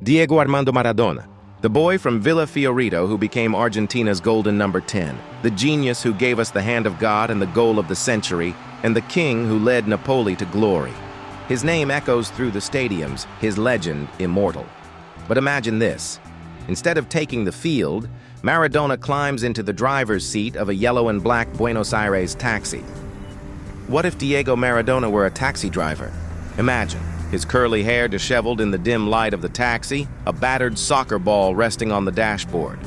Diego Armando Maradona, the boy from Villa Fiorito who became Argentina's golden number 10, the genius who gave us the hand of God and the goal of the century, and the king who led Napoli to glory. His name echoes through the stadiums, his legend immortal. But imagine this. Instead of taking the field, Maradona climbs into the driver's seat of a yellow and black Buenos Aires taxi. What if Diego Maradona were a taxi driver? Imagine, his curly hair disheveled in the dim light of the taxi, a battered soccer ball resting on the dashboard.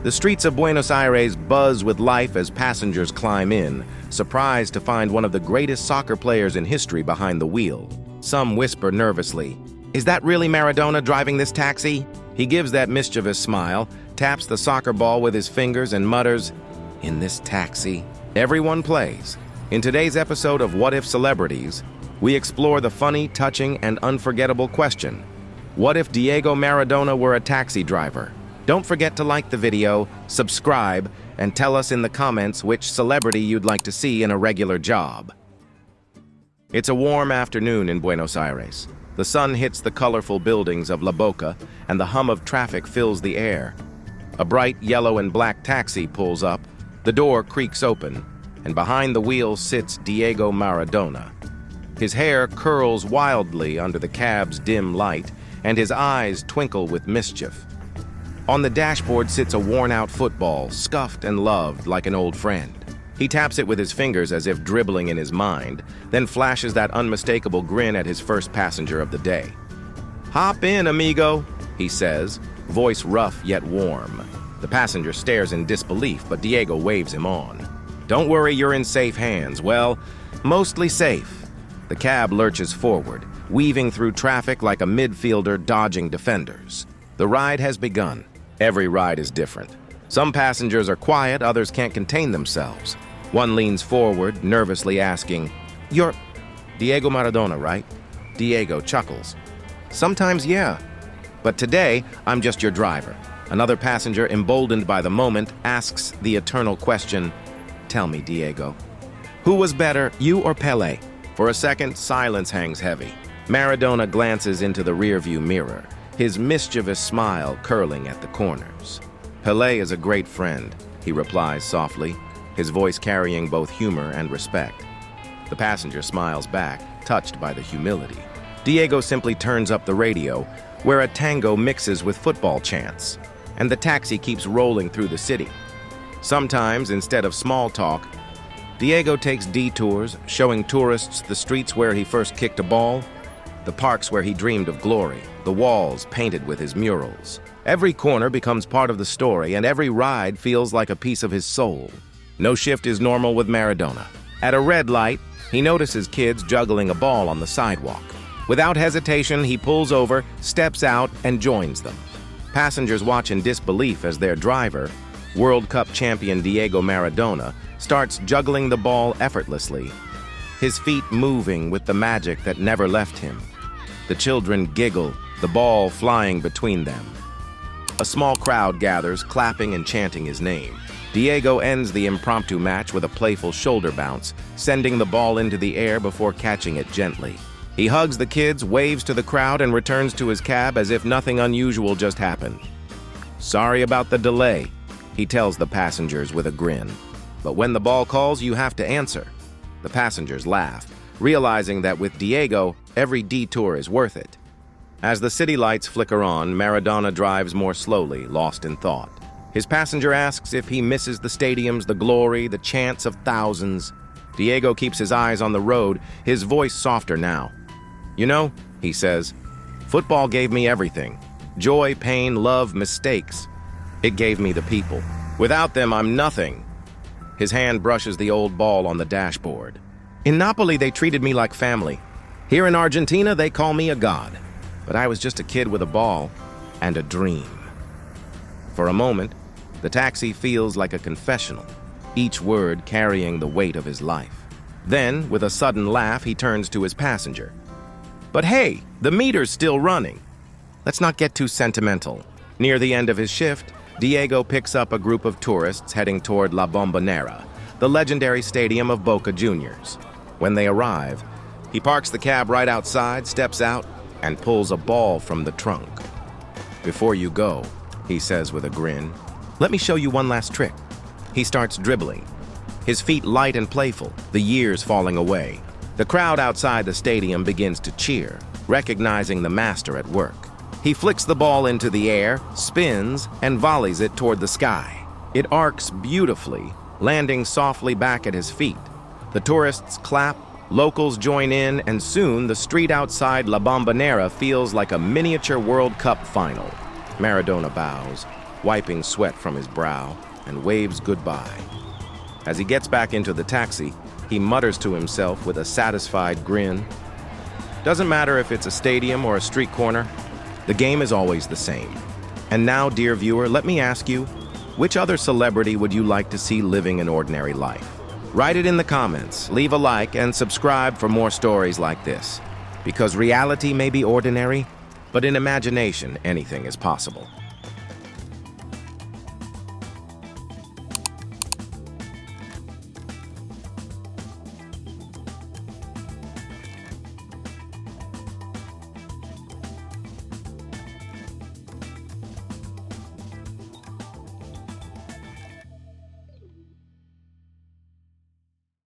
The streets of Buenos Aires buzz with life as passengers climb in, surprised to find one of the greatest soccer players in history behind the wheel. Some whisper nervously, "Is that really Maradona driving this taxi?" He gives that mischievous smile, taps the soccer ball with his fingers and mutters, "In this taxi, everyone plays." In today's episode of What If Celebrities, we explore the funny, touching, and unforgettable question: what if Diego Maradona were a taxi driver? Don't forget to like the video, subscribe, and tell us in the comments which celebrity you'd like to see in a regular job. It's a warm afternoon in Buenos Aires. The sun hits the colorful buildings of La Boca, and the hum of traffic fills the air. A bright yellow and black taxi pulls up, the door creaks open, and behind the wheel sits Diego Maradona. His hair curls wildly under the cab's dim light, and his eyes twinkle with mischief. On the dashboard sits a worn-out football, scuffed and loved like an old friend. He taps it with his fingers as if dribbling in his mind, then flashes that unmistakable grin at his first passenger of the day. "Hop in, amigo," he says, voice rough yet warm. The passenger stares in disbelief, but Diego waves him on. "Don't worry, you're in safe hands. Well, mostly safe." The cab lurches forward, weaving through traffic like a midfielder dodging defenders. The ride has begun. Every ride is different. Some passengers are quiet, others can't contain themselves. One leans forward, nervously asking, "You're Diego Maradona, right?" Diego chuckles. "Sometimes, yeah. But today, I'm just your driver." Another passenger, emboldened by the moment, asks the eternal question, "Tell me, Diego, who was better, you or Pelé?" For a second, silence hangs heavy. Maradona glances into the rearview mirror, his mischievous smile curling at the corners. "Pelé is a great friend," he replies softly, his voice carrying both humor and respect. The passenger smiles back, touched by the humility. Diego simply turns up the radio, where a tango mixes with football chants, and the taxi keeps rolling through the city. Sometimes, instead of small talk, Diego takes detours, showing tourists the streets where he first kicked a ball, the parks where he dreamed of glory, the walls painted with his murals. Every corner becomes part of the story, and every ride feels like a piece of his soul. No shift is normal with Maradona. At a red light, he notices kids juggling a ball on the sidewalk. Without hesitation, he pulls over, steps out, and joins them. Passengers watch in disbelief as their driver, World Cup champion Diego Maradona, starts juggling the ball effortlessly, his feet moving with the magic that never left him. The children giggle, the ball flying between them. A small crowd gathers, clapping and chanting his name. Diego ends the impromptu match with a playful shoulder bounce, sending the ball into the air before catching it gently. He hugs the kids, waves to the crowd, and returns to his cab as if nothing unusual just happened. "Sorry about the delay," he tells the passengers with a grin. "But when the ball calls, you have to answer." The passengers laugh, realizing that with Diego, every detour is worth it. As the city lights flicker on, Maradona drives more slowly, lost in thought. His passenger asks if he misses the stadiums, the glory, the chants of thousands. Diego keeps his eyes on the road, his voice softer now. "You know," he says, "football gave me everything. Joy, pain, love, mistakes. It gave me the people. Without them, I'm nothing." His hand brushes the old ball on the dashboard. "In Napoli, they treated me like family. Here in Argentina, they call me a god. But I was just a kid with a ball and a dream." For a moment, the taxi feels like a confessional, each word carrying the weight of his life. Then, with a sudden laugh, he turns to his passenger. "But hey, the meter's still running. Let's not get too sentimental." Near the end of his shift, Diego picks up a group of tourists heading toward La Bombonera, the legendary stadium of Boca Juniors. When they arrive, he parks the cab right outside, steps out, and pulls a ball from the trunk. "Before you go," he says with a grin, "let me show you one last trick." He starts dribbling, his feet light and playful, the years falling away. The crowd outside the stadium begins to cheer, recognizing the master at work. He flicks the ball into the air, spins, and volleys it toward the sky. It arcs beautifully, landing softly back at his feet. The tourists clap, locals join in, and soon the street outside La Bombonera feels like a miniature World Cup final. Maradona bows, wiping sweat from his brow, and waves goodbye. As he gets back into the taxi, he mutters to himself with a satisfied grin. Doesn't matter if it's a stadium or a street corner, the game is always the same. And now, dear viewer, let me ask you, which other celebrity would you like to see living an ordinary life? Write it in the comments, leave a like, and subscribe for more stories like this. Because reality may be ordinary, but in imagination, anything is possible.